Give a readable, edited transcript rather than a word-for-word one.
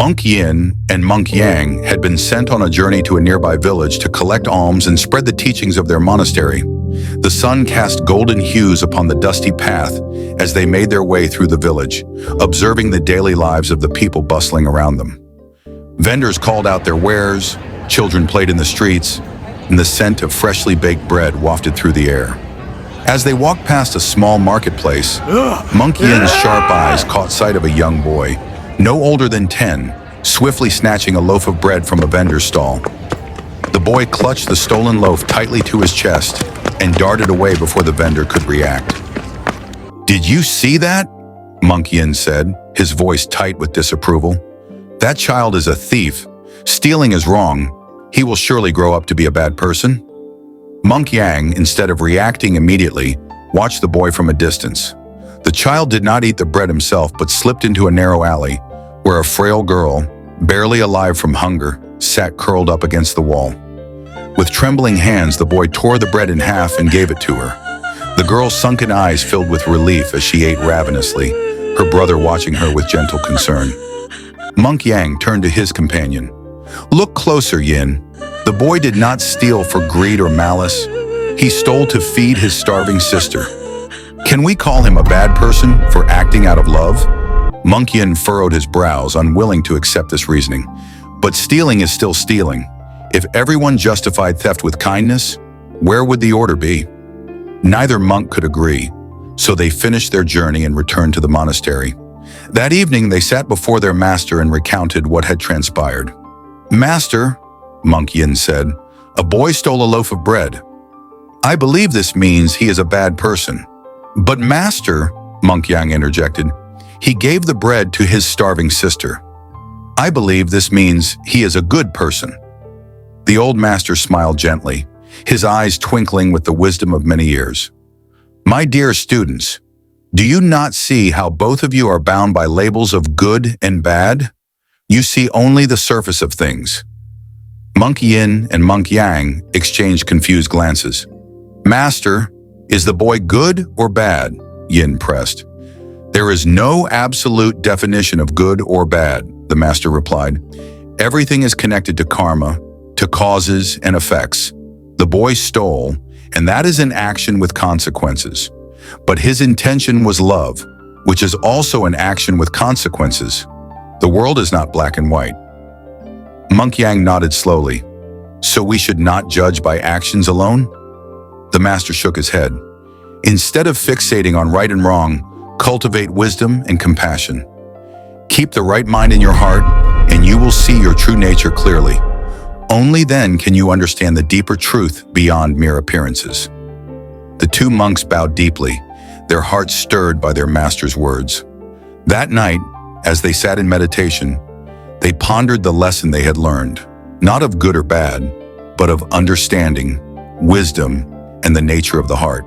Monk Yin and Monk Yang had been sent on a journey to a nearby village to collect alms and spread the teachings of their monastery. The sun cast golden hues upon the dusty path as they made their way through the village, observing the daily lives of the people bustling around them. Vendors called out their wares, children played in the streets, and the scent of freshly baked bread wafted through the air. As they walked past a small marketplace, Monk Yin's sharp eyes caught sight of a young boy, no older than 10, swiftly snatching a loaf of bread from a vendor's stall. The boy clutched the stolen loaf tightly to his chest and darted away before the vendor could react. "Did you see that?" Monk Yin said, his voice tight with disapproval. "That child is a thief. Stealing is wrong. He will surely grow up to be a bad person." Monk Yang, instead of reacting immediately, watched the boy from a distance. The child did not eat the bread himself, but slipped into a narrow alley, where a frail girl, barely alive from hunger, sat curled up against the wall. With trembling hands, the boy tore the bread in half and gave it to her. The girl's sunken eyes filled with relief as she ate ravenously, her brother watching her with gentle concern. Monk Yang turned to his companion. "Look closer, Yin. The boy did not steal for greed or malice. He stole to feed his starving sister. Can we call him a bad person for acting out of love?" Monk Yin furrowed his brows, unwilling to accept this reasoning. But stealing is still stealing. If everyone justified theft with kindness, where would the order be? Neither monk could agree, so they finished their journey and returned to the monastery. That evening, they sat before their master and recounted what had transpired. "Master," Monk Yin said, "a boy stole a loaf of bread. I believe this means he is a bad person." "But Master," Monk Yang interjected, "he gave the bread to his starving sister. I believe this means he is a good person." The old master smiled gently, his eyes twinkling with the wisdom of many years. "My dear students, do you not see how both of you are bound by labels of good and bad? You see only the surface of things." Monk Yin and Monk Yang exchanged confused glances. "Master, is the boy good or bad?" Yin pressed. "There is no absolute definition of good or bad," the master replied. "Everything is connected to karma, to causes and effects. The boy stole, and that is an action with consequences. But his intention was love, which is also an action with consequences. The world is not black and white." Monk Yang nodded slowly. "So we should not judge by actions alone?" The master shook his head. "Instead of fixating on right and wrong, cultivate wisdom and compassion. Keep the right mind in your heart, and you will see your true nature clearly. Only then can you understand the deeper truth beyond mere appearances." The two monks bowed deeply, their hearts stirred by their master's words. That night, as they sat in meditation, they pondered the lesson they had learned, not of good or bad, but of understanding, wisdom, and the nature of the heart.